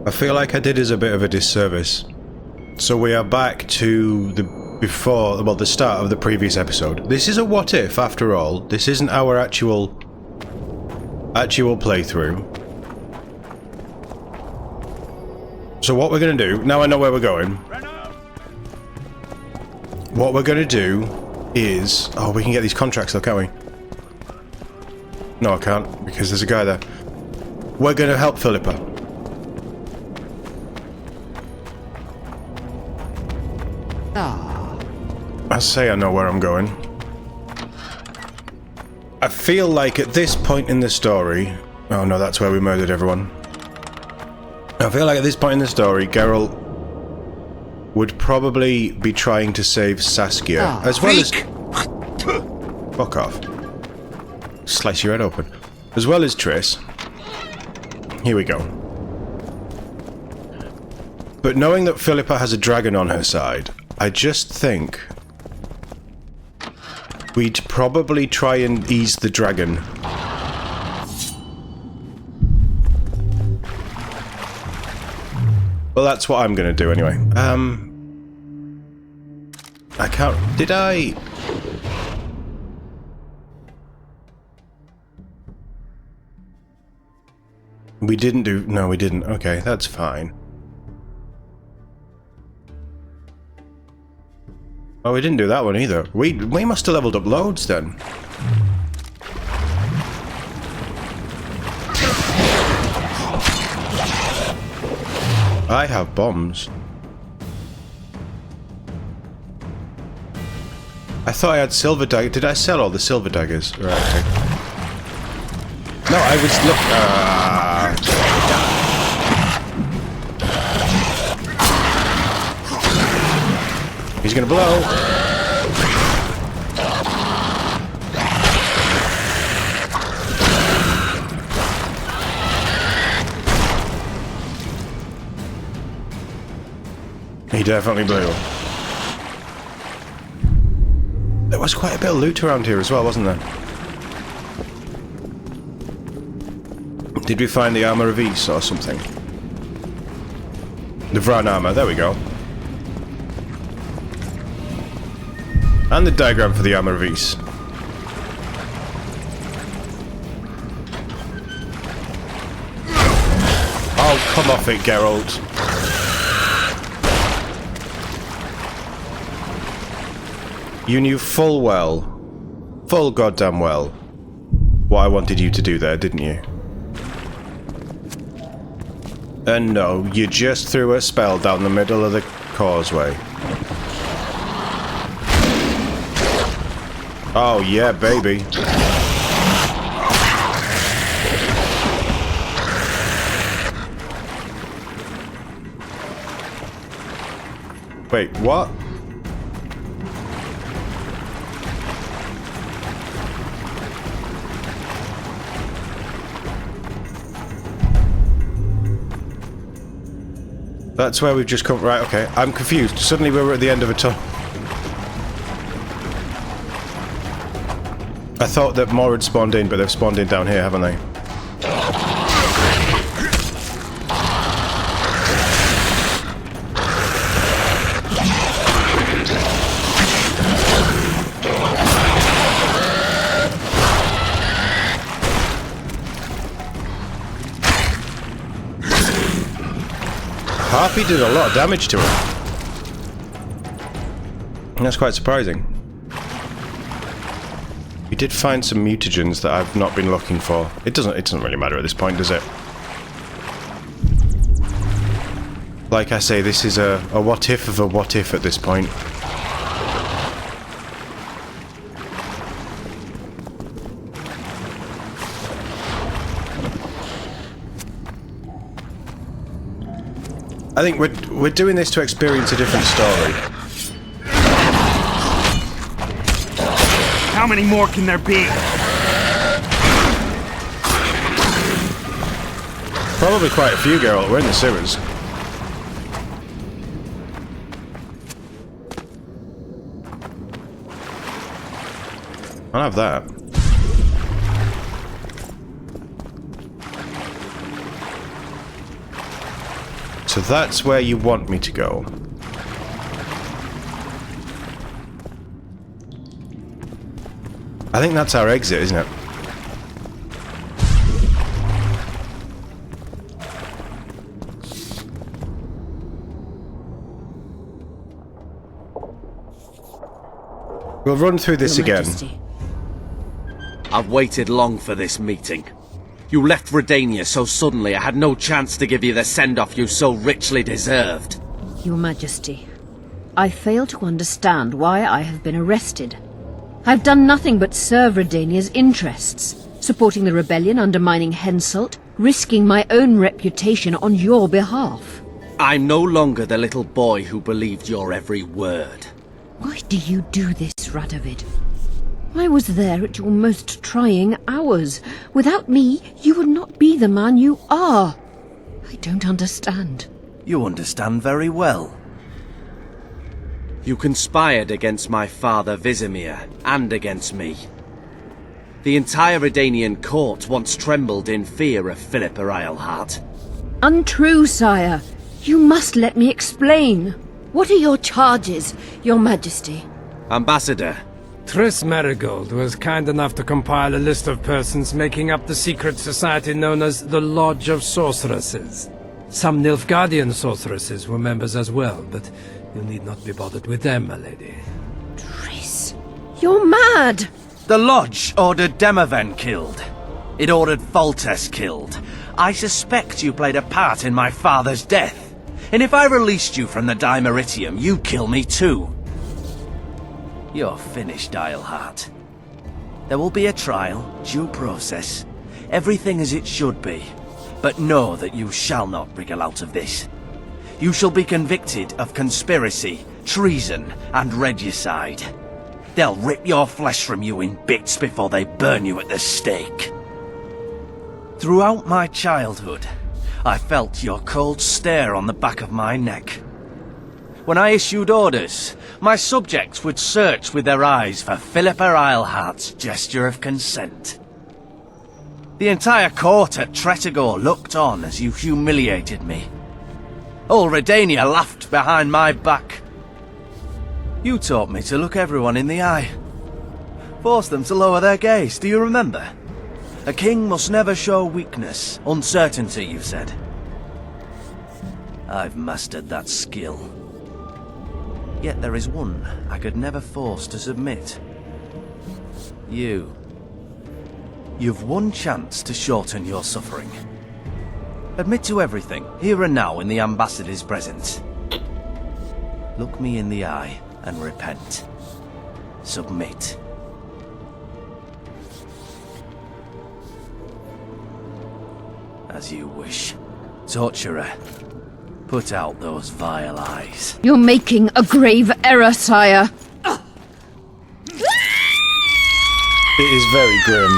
I feel like I did us a bit of a disservice. So we are back to the the start of the previous episode. This is a what if, after all. This isn't our actual playthrough. So what we're going to do, now I know where we're going. What we're going to do is... Oh, we can get these contracts though, can't we? No, I can't, because there's a guy there. We're going to help Philippa. I say I know where I'm going. I feel like at this point in the story... Oh no, that's where we murdered everyone. I feel like at this point in the story, Geralt would probably be trying to save Saskia, as well as... Fuck off. Slice your head open. As well as Triss. Here we go. But knowing that Philippa has a dragon on her side, I just think... we'd probably try and ease the dragon. Well, that's what I'm gonna do anyway. I can't... Did I... We didn't do... No, we didn't. Okay, that's fine. Oh, we didn't do that one either. We must have leveled up loads then. I have bombs. I thought I had silver daggers. Did I sell all the silver daggers? Right, okay. No, I was He's gonna blow. He definitely blew. There was quite a bit of loot around here as well, wasn't there? Did we find the armor of Ys or something? The Vran armor, there we go. And the diagram for the armor of Ys. Oh, come off it, Geralt. You knew full goddamn well, what I wanted you to do there, didn't you? And no, you just threw a spell down the middle of the causeway. Oh yeah, baby. Wait, what? That's where we've just come... Right, okay. I'm confused. Suddenly we were at the end of a tunnel. I thought that more had spawned in, but they've spawned in down here, haven't they? Harpy did a lot of damage to him. And that's quite surprising. We did find some mutagens that I've not been looking for. It doesn't really matter at this point, does it? Like I say, this is a what if of a what if at this point. I think we're doing this to experience a different story. How many more can there be? Probably quite a few, Geralt. We're in the sewers. I'll have that. So that's where you want me to go. I think that's our exit, isn't it? We'll run through this again. I've waited long for this meeting. You left Redania so suddenly I had no chance to give you the send-off you so richly deserved. Your Majesty, I fail to understand why I have been arrested. I've done nothing but serve Redania's interests, supporting the rebellion, undermining Henselt, risking my own reputation on your behalf. I'm no longer the little boy who believed your every word. Why do you do this, Radovid? I was there at your most trying hours. Without me, you would not be the man you are. I don't understand. You understand very well. You conspired against my father Vizimir, and against me. The entire Redanian court once trembled in fear of Philippa Eilhart. Untrue, sire. You must let me explain. What are your charges, your Majesty? Ambassador. Triss Marigold was kind enough to compile a list of persons making up the secret society known as the Lodge of Sorceresses. Some Nilfgaardian sorceresses were members as well, but you need not be bothered with them, my lady. Triss, you're mad! The Lodge ordered Demaven killed. It ordered Foltest killed. I suspect you played a part in my father's death. And if I released you from the Dimeritium, you'd kill me too. You're finished, Eilhart. There will be a trial, due process, everything as it should be. But know that you shall not wriggle out of this. You shall be convicted of conspiracy, treason, and regicide. They'll rip your flesh from you in bits before they burn you at the stake. Throughout my childhood, I felt your cold stare on the back of my neck. When I issued orders, my subjects would search with their eyes for Philippa Eilhart's gesture of consent. The entire court at Tretogor looked on as you humiliated me. All Redania laughed behind my back. You taught me to look everyone in the eye. Forced them to lower their gaze, do you remember? A king must never show weakness, uncertainty, you said. I've mastered that skill. Yet there is one I could never force to submit. You. You've one chance to shorten your suffering. Admit to everything, here and now in the Ambassador's presence. Look me in the eye and repent. Submit. As you wish. Torturer, put out those vile eyes. You're making a grave error, sire. It is very grim.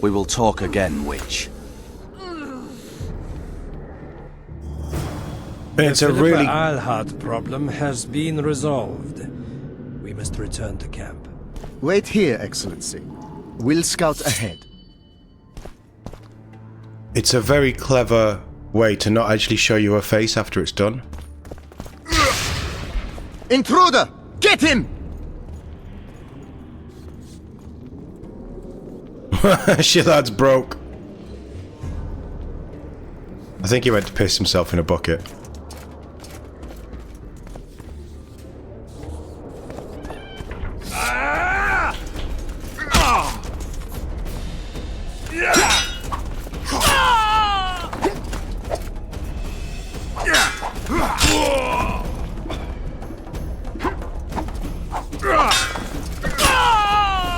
We will talk again, witch. It's a The really... Eilhart problem has been resolved. We must return to camp. Wait here, Excellency. We'll scout ahead. It's a very clever way to not actually show you her face after it's done. Intruder! Get him! Shilad's broke. I think he went to piss himself in a bucket.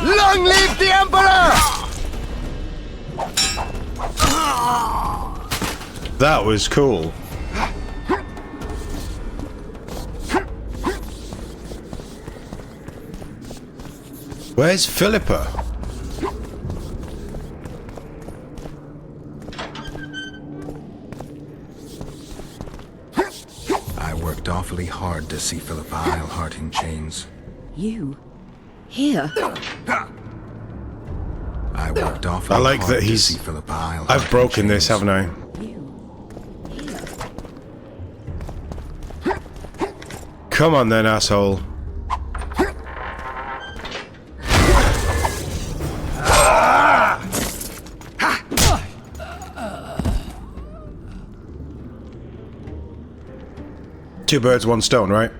Long live the Emperor! That was cool. Where's Philippa? I worked awfully hard to see Philippa Eilhart in chains. You? Here? I worked awfully I like hard that to he's... see Philippa Eilhart I've broken in this, chains. haven't I? You? Here? Come on then, asshole. Two birds, one stone, right?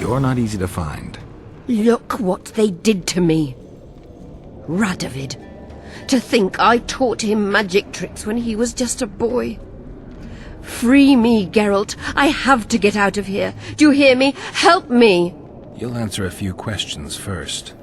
You're not easy to find. Look what they did to me. Radovid. To think I taught him magic tricks when he was just a boy. Free me, Geralt. I have to get out of here. Do you hear me? Help me! You'll answer a few questions first.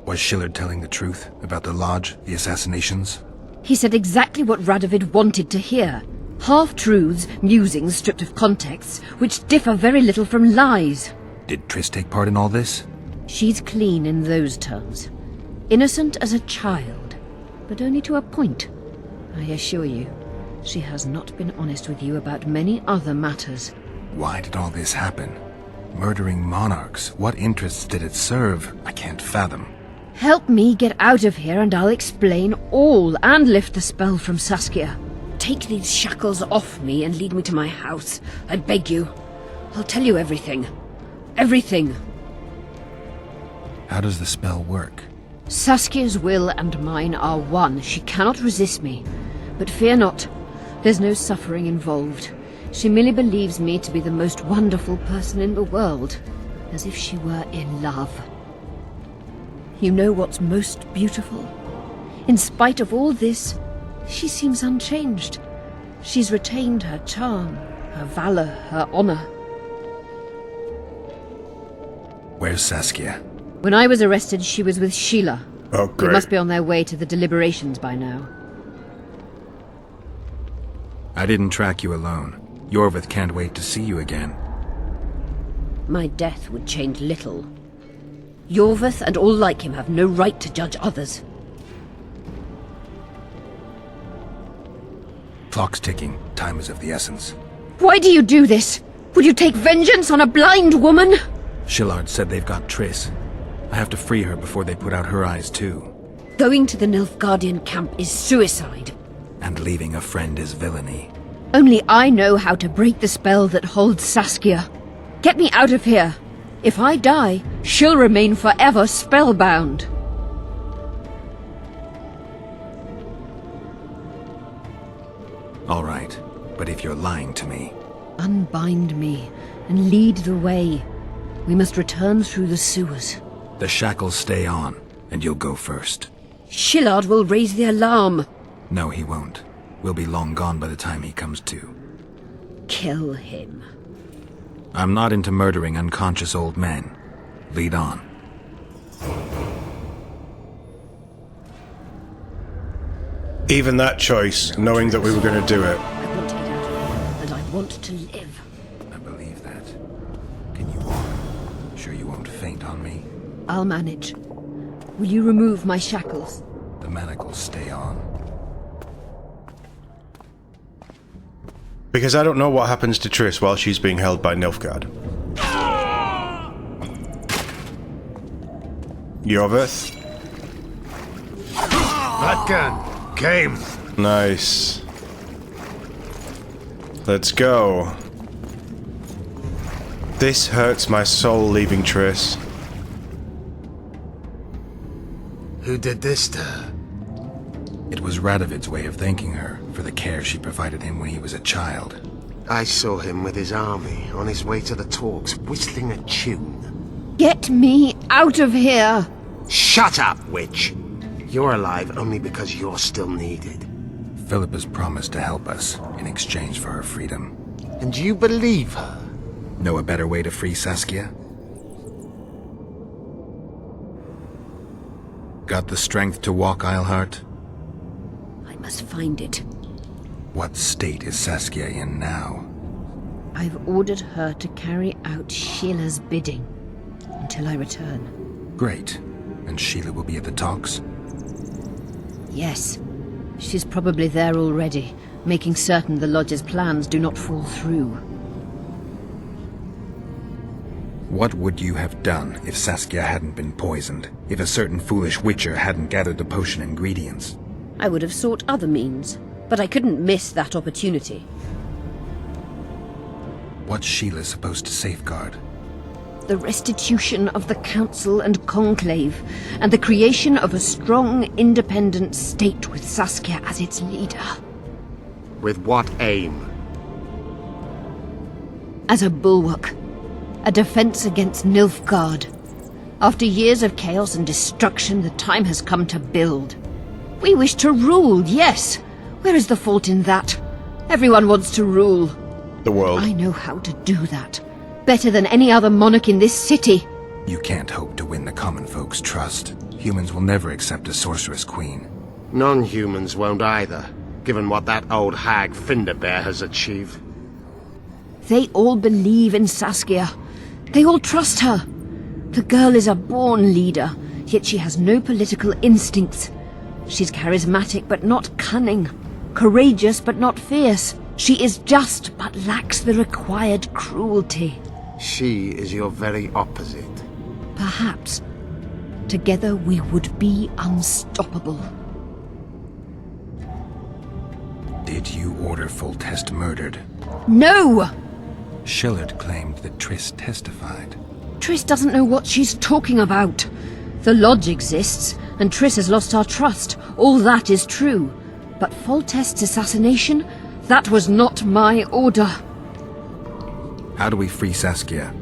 Was Shillard telling the truth about the Lodge, the assassinations? He said exactly what Radovid wanted to hear. Half-truths, musings stripped of context, which differ very little from lies. Did Triss take part in all this? She's clean in those terms. Innocent as a child, but only to a point. I assure you, she has not been honest with you about many other matters. Why did all this happen? Murdering monarchs, what interests did it serve? I can't fathom. Help me get out of here and I'll explain all and lift the spell from Saskia. Take these shackles off me and lead me to my house. I beg you. I'll tell you everything. Everything. How does the spell work? Saskia's will and mine are one. She cannot resist me. But fear not. There's no suffering involved. She merely believes me to be the most wonderful person in the world. As if she were in love. You know what's most beautiful? In spite of all this, she seems unchanged. She's retained her charm, her valor, her honor. Where's Saskia? When I was arrested, she was with Sheila. Oh, They great. must be on their way to the deliberations by now. I didn't track you alone. Iorveth can't wait to see you again. My death would change little. Iorveth and all like him have no right to judge others. Clock's ticking. Time is of the essence. Why do you do this? Would you take vengeance on a blind woman? Shillard said they've got Triss. I have to free her before they put out her eyes too. Going to the Nilfgaardian camp is suicide. And leaving a friend is villainy. Only I know how to break the spell that holds Saskia. Get me out of here. If I die, she'll remain forever spellbound. All right, but if you're lying to me... Unbind me and lead the way. We must return through the sewers. The shackles stay on, and you'll go first. Shillard will raise the alarm. No, he won't. We'll be long gone by the time he comes to. Kill him. I'm not into murdering unconscious old men. Lead on. Even that choice, knowing that we were going to do it. I want to get out of here, and I want to live. I believe that. Can you walk? Sure you won't faint on me? I'll manage. Will you remove my shackles? The manacles stay on. Because I don't know what happens to Triss while she's being held by Nilfgaard. Iorveth? That gun came. Nice. Let's go. This hurts my soul leaving Triss. Who did this to her? It was Radovid's way of thanking her for the care she provided him when he was a child. I saw him with his army on his way to the talks, whistling a tune. Get me out of here! Shut up, witch! You're alive only because you're still needed. Philippa's promised to help us in exchange for her freedom. And you believe her? Know a better way to free Saskia? Got the strength to walk, Eilhart? I must find it. What state is Saskia in now? I've ordered her to carry out Sheila's bidding until I return. Great. And Sheila will be at the talks? Yes. She's probably there already, making certain the Lodge's plans do not fall through. What would you have done if Saskia hadn't been poisoned? If a certain foolish witcher hadn't gathered the potion ingredients? I would have sought other means, but I couldn't miss that opportunity. What's Sheila supposed to safeguard? The restitution of the Council and Conclave, and the creation of a strong, independent state with Saskia as its leader. With what aim? As a bulwark. A defense against Nilfgaard. After years of chaos and destruction, the time has come to build. We wish to rule, yes. Where is the fault in that? Everyone wants to rule. The world. I know how to do that. Better than any other monarch in this city. You can't hope to win the common folk's trust. Humans will never accept a sorceress queen. Non-humans won't either, given what that old hag Finderbear has achieved. They all believe in Saskia. They all trust her. The girl is a born leader, yet she has no political instincts. She's charismatic but not cunning. Courageous but not fierce. She is just but lacks the required cruelty. She is your very opposite. Perhaps. Together we would be unstoppable. Did you order Foltest murdered? No! Shillard claimed that Triss testified. Triss doesn't know what she's talking about. The Lodge exists, and Triss has lost our trust. All that is true. But Foltest's assassination? That was not my order. How do we free Saskia?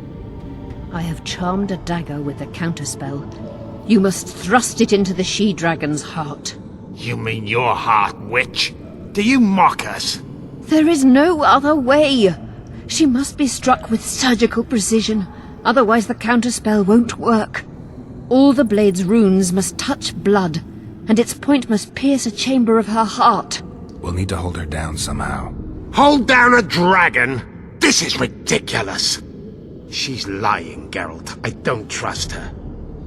I have charmed a dagger with a counterspell. You must thrust it into the she-dragon's heart. You mean your heart, witch? Do you mock us? There is no other way. She must be struck with surgical precision, otherwise the counterspell won't work. All the blade's runes must touch blood, and its point must pierce a chamber of her heart. We'll need to hold her down somehow. Hold down a dragon? This is ridiculous. She's lying, Geralt. I don't trust her.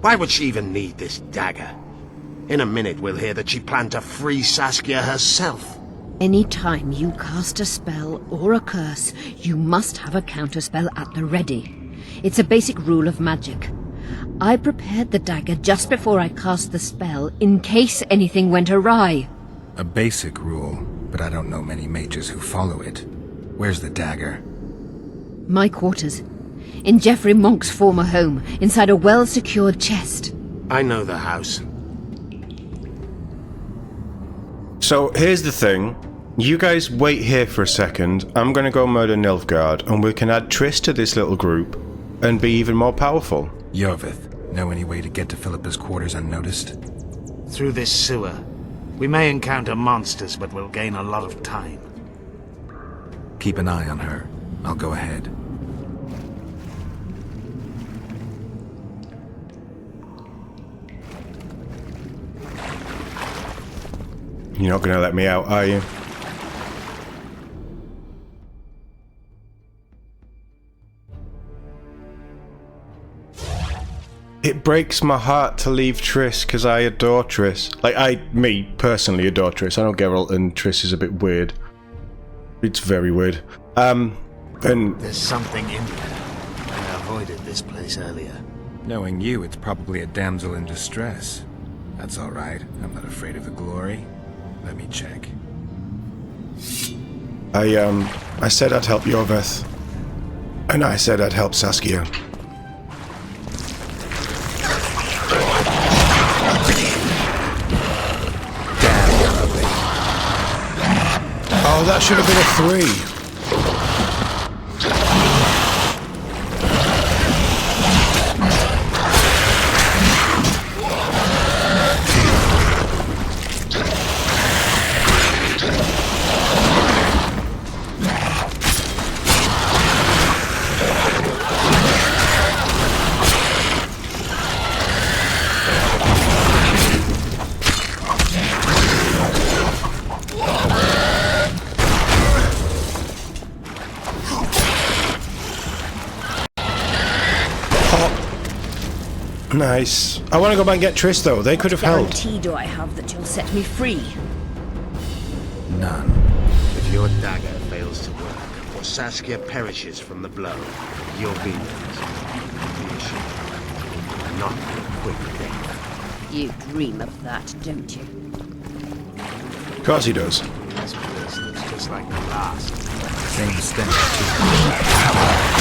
Why would she even need this dagger? In a minute we'll hear that she planned to free Saskia herself. Any time you cast a spell or a curse, you must have a counterspell at the ready. It's a basic rule of magic. I prepared the dagger just before I cast the spell, in case anything went awry. A basic rule, but I don't know many mages who follow it. Where's the dagger? My quarters. In Geoffrey Monk's former home, inside a well-secured chest. I know the house. So, here's the thing. You guys wait here for a second. I'm gonna go murder Nilfgaard, and we can add Triss to this little group, and be even more powerful. Iorveth, know any way to get to Philippa's quarters unnoticed? Through this sewer. We may encounter monsters, but we'll gain a lot of time. Keep an eye on her. I'll go ahead. You're not gonna let me out, are you? It breaks my heart to leave Triss, because I adore Triss. Like, me, personally adore Triss. I know Geralt and Triss is a bit weird. It's very weird. And... There's something in there. I avoided this place earlier. Knowing you, it's probably a damsel in distress. That's alright. I'm not afraid of the glory. Let me check. I said I'd help Iorveth. And I said I'd help Saskia. Oh, that should have been a 3. Nice. I want to go back and get Triss, though. They could have helped. Guarantee do I have that you'll set me free? None. If your dagger fails to work, or Saskia perishes from the blow, you'll be next. Be assured. Not a quick death. You dream of that, don't you? Of course he does. This place looks just like the last. Same stench, too.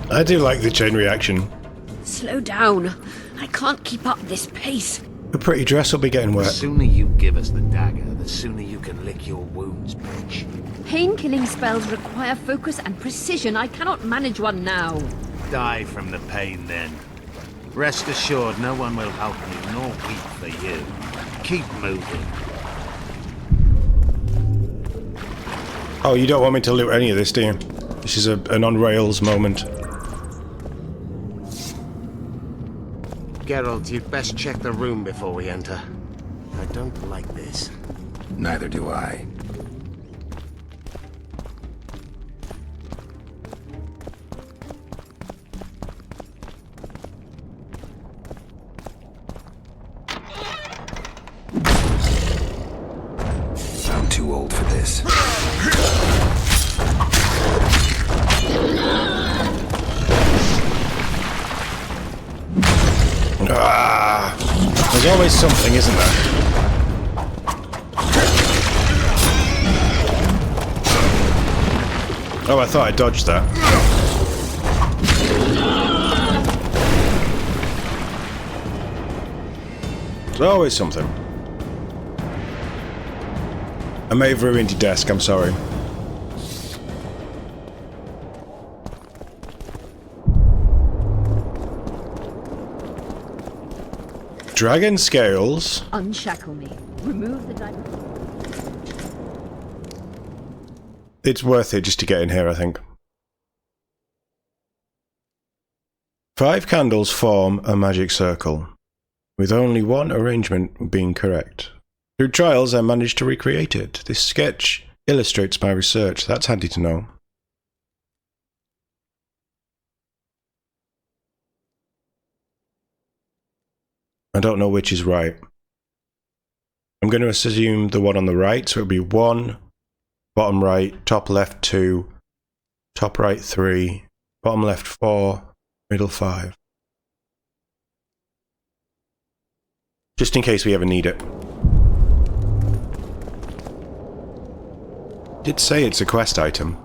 I do like the chain reaction. Slow down. I can't keep up this pace. The pretty dress will be getting The wet. sooner you give us the dagger, the sooner you can lick your wounds, bitch. Pain-killing spells require focus and precision. I cannot manage one now. Die from the pain, then. Rest assured, no one will help you, nor weep for you. Keep moving. Oh, you don't want me to loot any of this, do you? This is an on-rails moment. Geralt, you'd best check the room before we enter. I don't like this. Neither do I. I'm too old for this. Ah, there's always something, isn't there? Oh, I thought I dodged that. There's always something. I may have ruined your desk, I'm sorry. Dragon scales. Unshackle me. Remove the diamond. It's worth it just to get in here, I think. 5 candles form a magic circle, with only one arrangement being correct. Through trials, I managed to recreate it. This sketch illustrates my research. That's handy to know. I don't know which is right. I'm going to assume the one on the right, so it'll be 1, bottom right, top left 2, top right 3, bottom left 4, middle 5. Just in case we ever need it. Did say it's a quest item.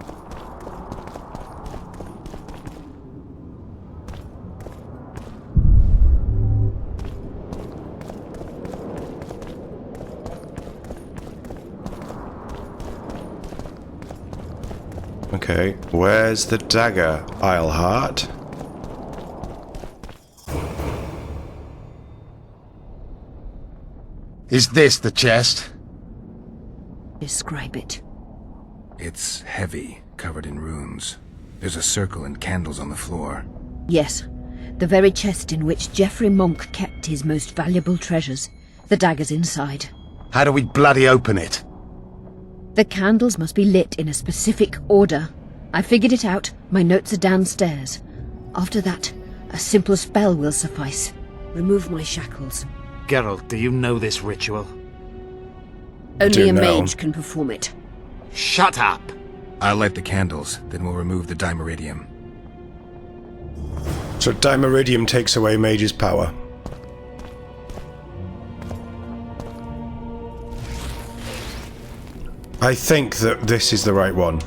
Okay, where's the dagger, Iorveth? Is this the chest? Describe it. It's heavy, covered in runes. There's a circle and candles on the floor. Yes, the very chest in which Geoffrey Monk kept his most valuable treasures. The dagger's inside. How do we bloody open it? The candles must be lit in a specific order. I figured it out. My notes are downstairs. After that, a simple spell will suffice. Remove my shackles. Geralt, do you know this ritual? Only a know. mage can perform it. Shut up! I'll light the candles, then we'll remove the dimeridium. So dimeridium takes away mage's power. I think that this is the right one.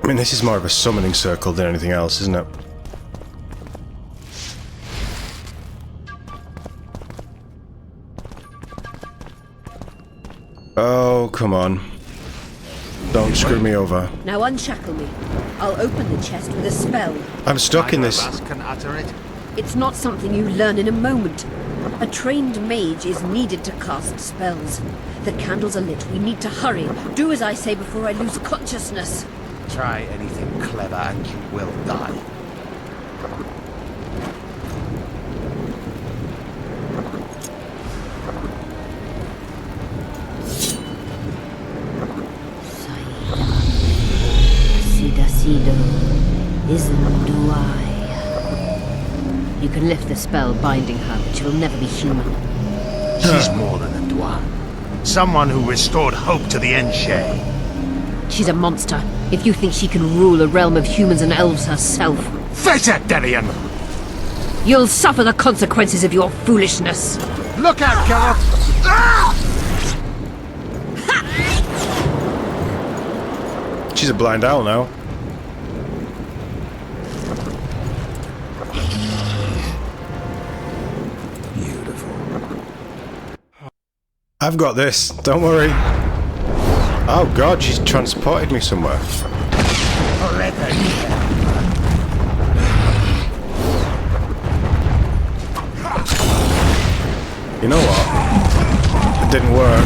I mean, this is more of a summoning circle than anything else, isn't it? Oh, come on. Don't screw me over. Now unshackle me. I'll open the chest with a spell. I'm stuck in Neither this. of us can utter it. It's not something you learn in a moment. A trained mage is needed to cast spells. The candles are lit. We need to hurry. Do as I say before I lose consciousness. Try anything clever and you will die. Sidasido, isn't do I? You can lift the spell binding her, but she will never be human. She's more than a Dwan. Someone who restored hope to the Enshe. She's a monster. If you think she can rule a realm of humans and elves herself, Face it, Delian! you'll suffer the consequences of your foolishness. Look out, Geralt! She's a blind owl now. Beautiful. I've got this. Don't worry. Oh god, she's transported me somewhere. You know what? It didn't work.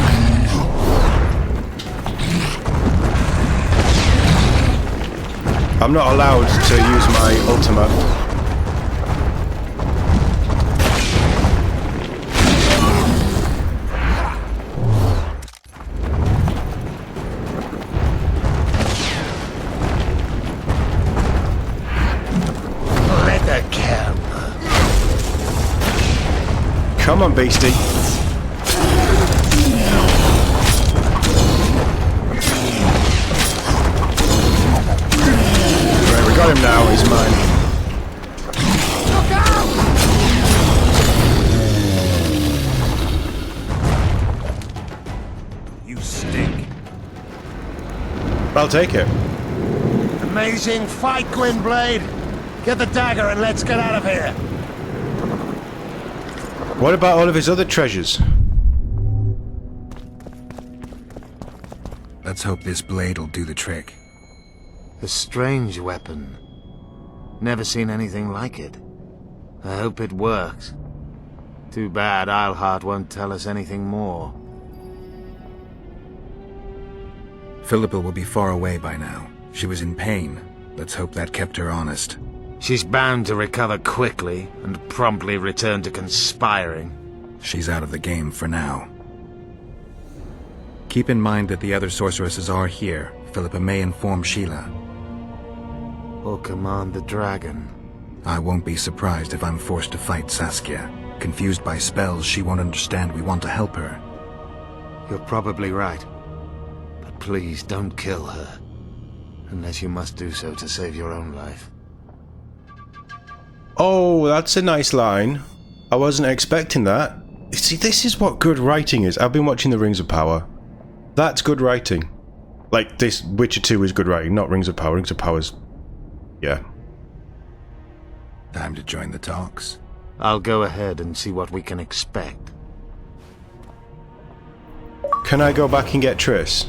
I'm not allowed to use my ultimate. Let her come. Come on, beastie. Right, we got him now. He's mine. You stink. I'll take it. Amazing fight, Gwynblade! Get the dagger and let's get out of here! What about all of his other treasures? Let's hope this blade'll do the trick. A strange weapon. Never seen anything like it. I hope it works. Too bad Eilhart won't tell us anything more. Philippa will be far away by now. She was in pain. Let's hope that kept her honest. She's bound to recover quickly and promptly return to conspiring. She's out of the game for now. Keep in mind that the other sorceresses are here. Philippa may inform Sheila. Or command the dragon. I won't be surprised if I'm forced to fight Saskia. Confused by spells, she won't understand we want to help her. You're probably right. But please don't kill her. Unless you must do so to save your own life. Oh, that's a nice line. I wasn't expecting that. See, this is what good writing is. I've been watching the Rings of Power. That's good writing. Like, this Witcher 2 is good writing, not Rings of Power. Rings of Power's... yeah. Time to join the talks. I'll go ahead and see what we can expect. Can I go back and get Triss?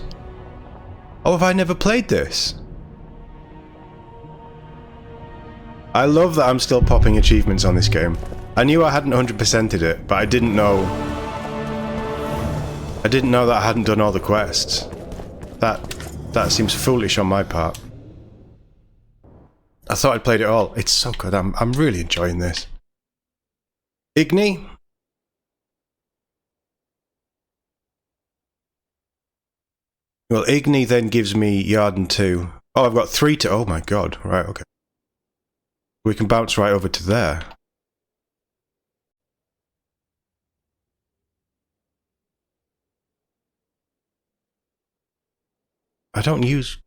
Oh, have I never played this? I love that I'm still popping achievements on this game. I knew I hadn't 100%ed it, but I didn't know... I didn't know that I hadn't done all the quests. That seems foolish on my part. I thought I'd played it all. It's so good. I'm really enjoying this. Igni? Well, Igni then gives me Yarden 2. Oh, I've got 3 to... oh my god. Right, okay. We can bounce right over to there. I don't use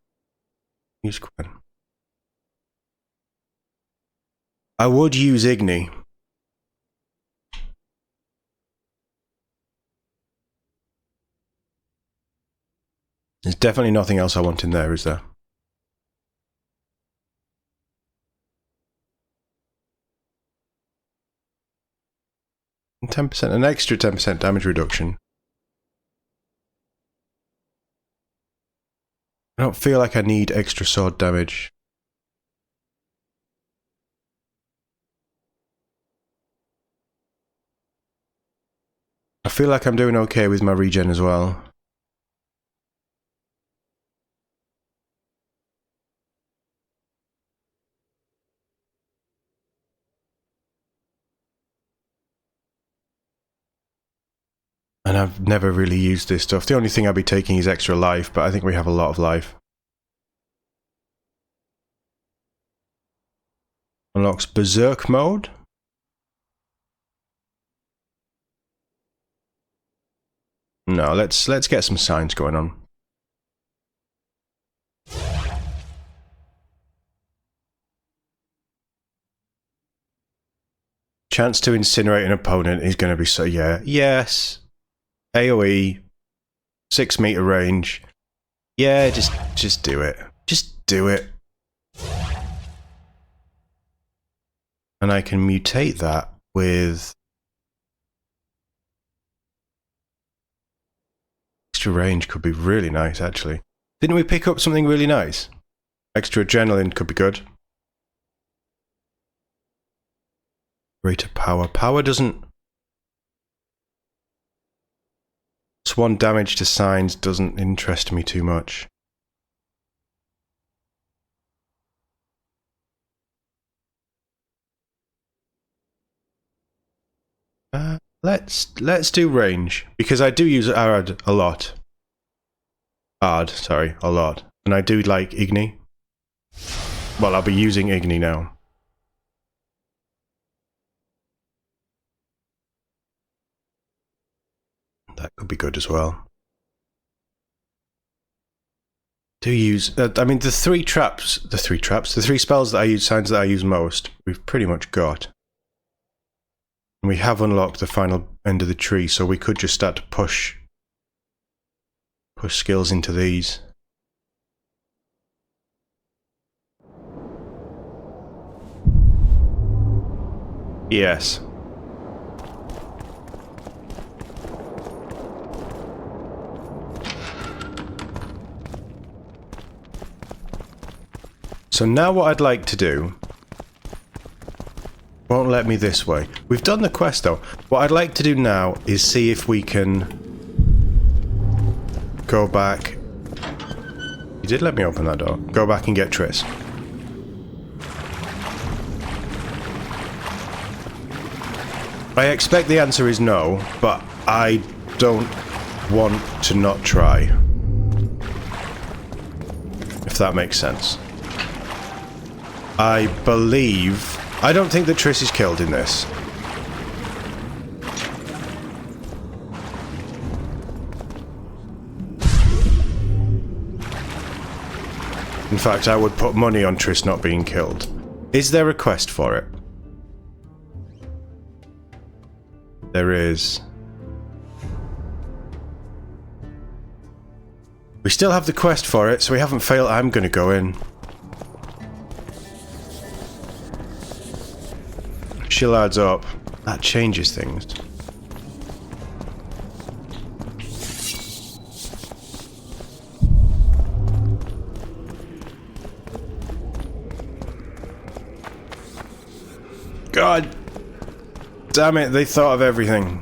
Quen. I would use Igni. There's definitely nothing else I want in there, is there? And 10%, an extra 10% damage reduction. I don't feel like I need extra sword damage. I feel like I'm doing okay with my regen as well. And I've never really used this stuff. The only thing I'll be taking is extra life, but I think we have a lot of life. Unlocks Berserk mode. No, let's get some signs going on. Chance to incinerate an opponent is going to be so... Yeah. Yes. AoE. 6 meter range. Yeah, just do it. Just do it. And I can mutate that with... Extra range could be really nice, actually. Didn't we pick up something really nice? Extra adrenaline could be good. Greater power. Power doesn't... +1 damage to signs doesn't interest me too much. Let's do range, because I do use ARD a lot. ARD, sorry, a lot. And I do like Igni. Well, I'll be using Igni now. That could be good as well. Do use... I mean, the three spells that I use, signs that I use most, we've pretty much got. And we have unlocked the final end of the tree, so we could just start to push skills into these. Yes. So now what I'd like to do... Won't let me this way. We've done the quest though. What I'd like to do now is see if we can... go back... You did let me open that door. Go back and get Triss. I expect the answer is no, but I don't want to not try. If that makes sense. I believe... I don't think that Triss is killed in this. In fact, I would put money on Triss not being killed. Is there a quest for it? There is. We still have the quest for it, so we haven't failed. I'm gonna go in. Shillard's up. That changes things. God damn it, they thought of everything.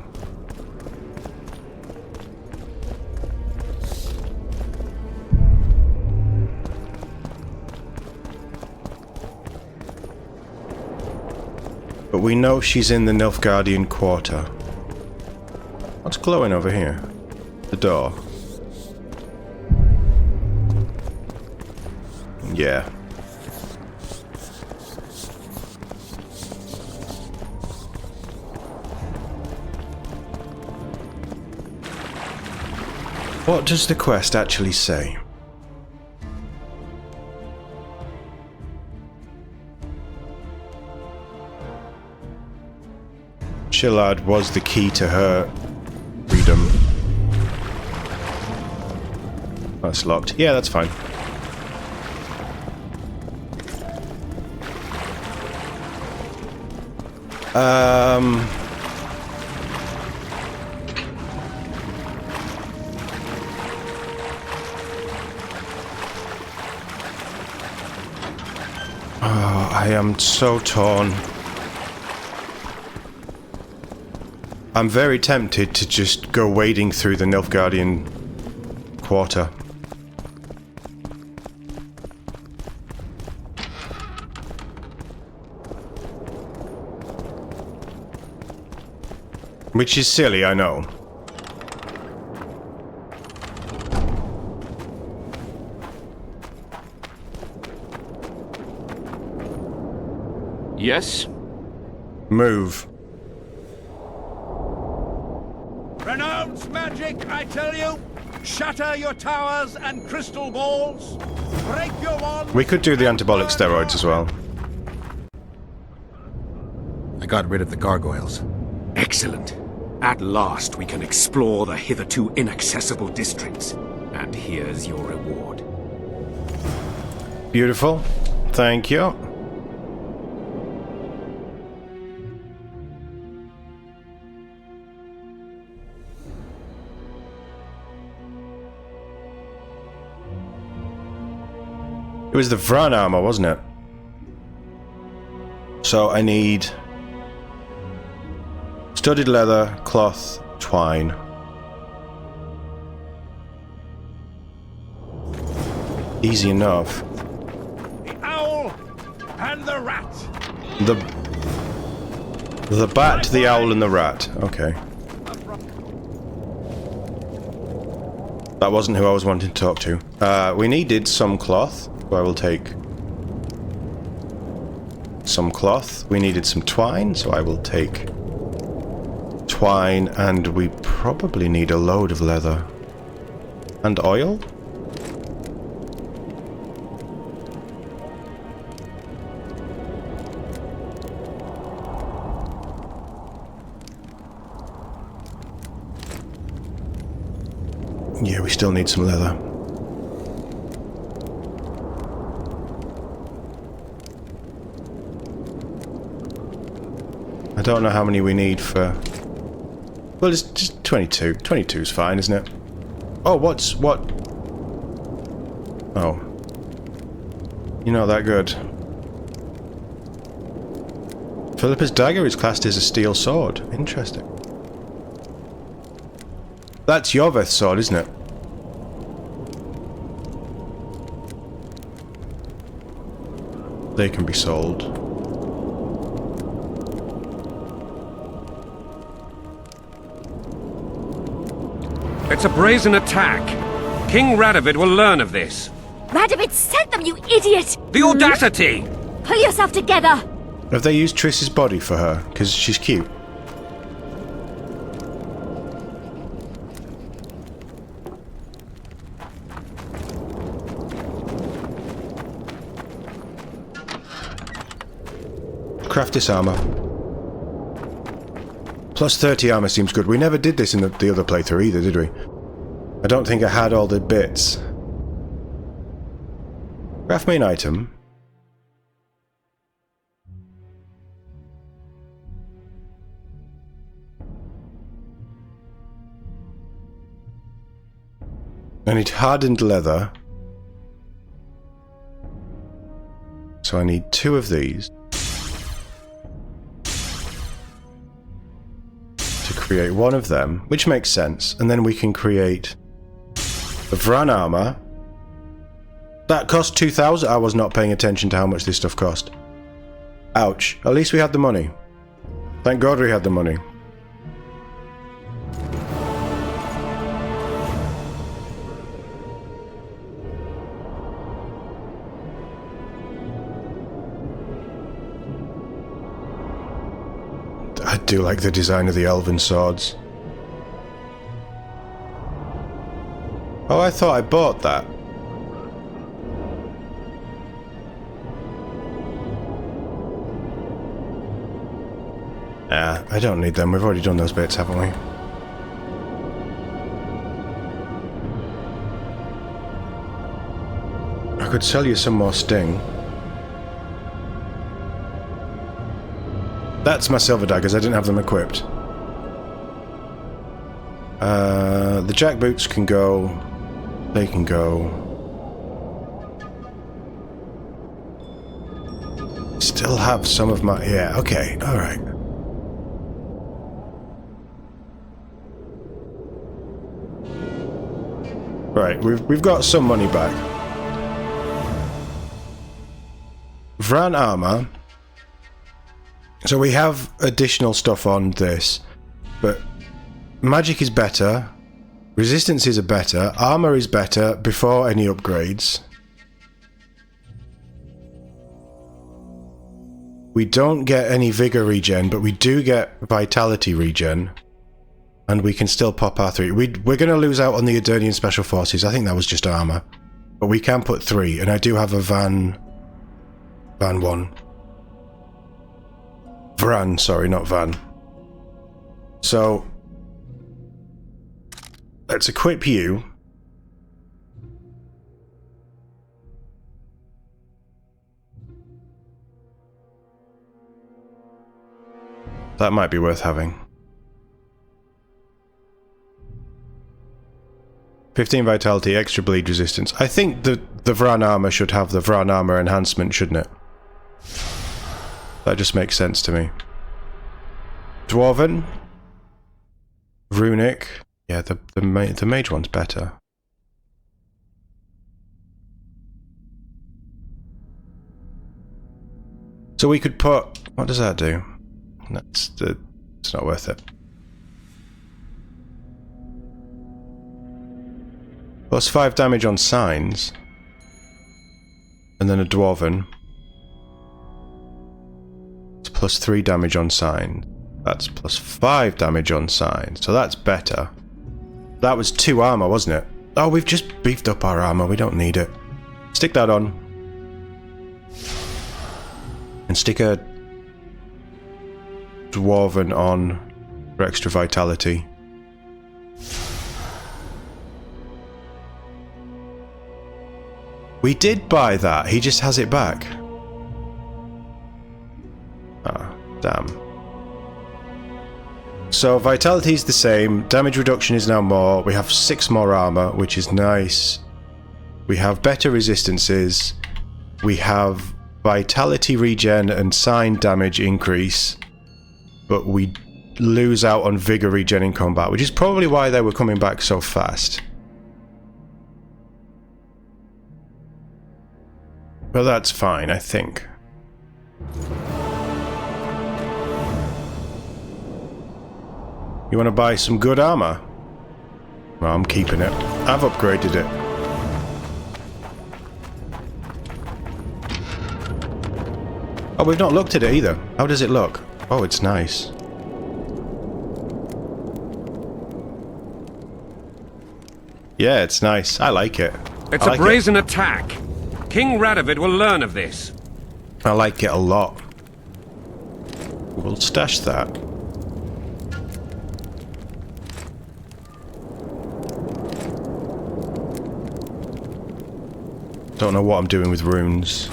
But we know she's in the Nilfgaardian quarter. What's glowing over here? The door. Yeah. What does the quest actually say? Shillard was the key to her freedom. That's locked. Yeah, that's fine. I am so torn. I'm very tempted to just go wading through the Nilfgaardian quarter. Which is silly, I know. Yes? Move. Renounce magic, I tell you! Shatter your towers and crystal balls! Break your wands! We could do the anabolic steroids as well. I got rid of the gargoyles. Excellent. At last we can explore the hitherto inaccessible districts. And here's your reward. Beautiful. Thank you. It was the Vran armor, wasn't it? So I need studded leather, cloth, twine. Easy enough. The owl and the rat! The bat, the owl, and the rat. Okay. That wasn't who I was wanting to talk to. We needed some cloth. So I will take some cloth. We needed some twine, so I will take twine, and we probably need a load of leather. And oil? Yeah, we still need some leather. I don't know how many we need for... Well, it's just 22. 22 is fine, isn't it? Oh, what? Oh. You're not that good. Philippa's dagger is classed as a steel sword. Interesting. That's Iorveth's sword, isn't it? They can be sold. It's a brazen attack. King Radovid will learn of this. Radovid sent them, you idiot! The audacity! Pull yourself together! Have they used Triss's body for her? Because she's cute. Craft this armor. Plus 30 armor seems good. We never did this in the other playthrough either, did we? I don't think I had all the bits. Craft main item. I need hardened leather. So I need 2 of these. To create 1 of them, which makes sense. And then we can create the Vran armor. That cost 2,000. I was not paying attention to how much this stuff cost. Ouch. At least we had the money. Thank God we had the money. I do like the design of the elven swords. Oh, I thought I bought that. Ah, I don't need them. We've already done those bits, haven't we? I could sell you some more sting. That's my silver daggers. I didn't have them equipped. The jackboots can go. They can go. Still have some of my... Yeah, okay, alright. Right, we've got some money back. Vran armor. So we have additional stuff on this, but magic is better, resistances are better, armor is better before any upgrades. We don't get any vigor regen, but we do get vitality regen. And we can still pop our 3. We're going to lose out on the Edirnian Special Forces. I think that was just armor. But we can put 3, and I do have a Van 1. Vran, sorry, not Van. So, let's equip you. That might be worth having. 15 vitality, extra bleed resistance. I think the Vran armor should have the Vran armor enhancement, shouldn't it? That just makes sense to me. Dwarven. Runic. Yeah, the mage one's better. So we could put... What does that do? It's not worth it. Plus 5 damage on signs. And then a Dwarven. It's plus 3 damage on signs. That's plus 5 damage on signs. So that's better. That was 2 armor, wasn't it? Oh, we've just beefed up our armor. We don't need it. Stick that on. And stick a Dwarven on for extra vitality. We did buy that, he just has it back. Ah, damn. So vitality is the same, damage reduction is now more, we have 6 more armor, which is nice. We have better resistances, we have vitality regen and sign damage increase, but we lose out on vigor regen in combat, which is probably why they were coming back so fast. Well, that's fine, I think. You want to buy some good armor? Well, I'm keeping it. I've upgraded it. Oh, we've not looked at it either. How does it look? Oh, it's nice. Yeah, it's nice. I like it. It's a brazen attack. King Radovid will learn of this. I like it a lot. We'll stash that. Don't know what I'm doing with runes.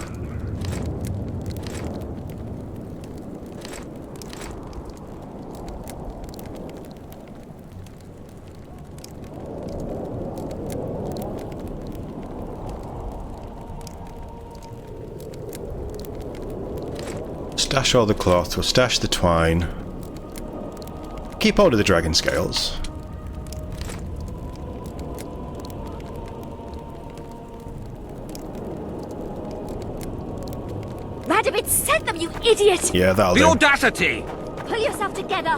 Stash all the cloth, we'll stash the twine. Keep hold of the dragon scales. Radovid sent them, you idiot! Yeah, that'll do. The audacity! Pull yourself together!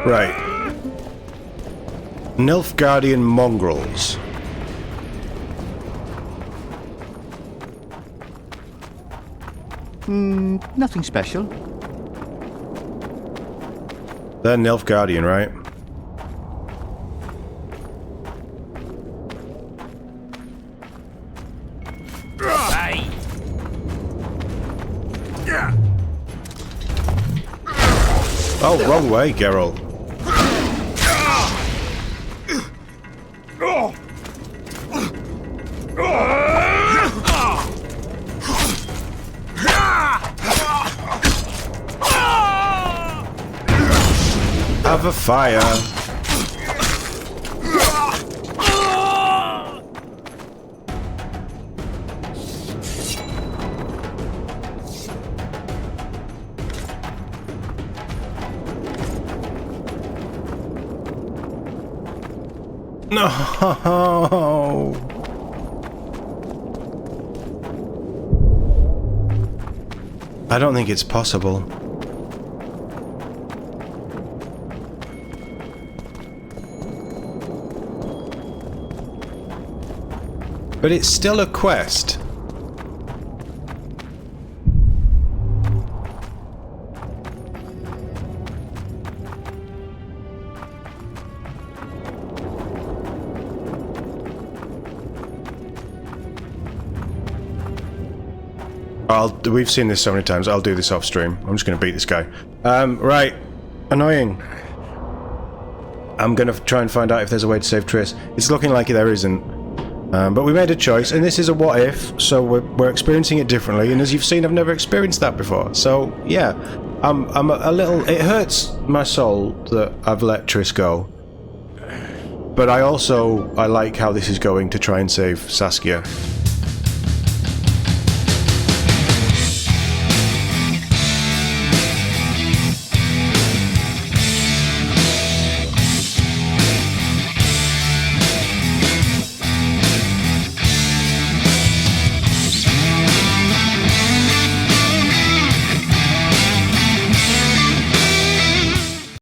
Right. Nilfgaardian mongrels. Nothing special. They're Nilfgaardian, right? Hey! Oh, wrong way, Geralt. Have a fire. No! I don't think it's possible. But it's still a quest. We've seen this so many times. I'll do this off stream. I'm just going to beat this guy. Right. Annoying. I'm going to try and find out if there's a way to save Triss. It's looking like there isn't. But we made a choice, and this is a what if, so we're experiencing it differently. And as you've seen, I've never experienced that before. So yeah, I'm a little. It hurts my soul that I've let Triss go. But I like how this is going to try and save Saskia.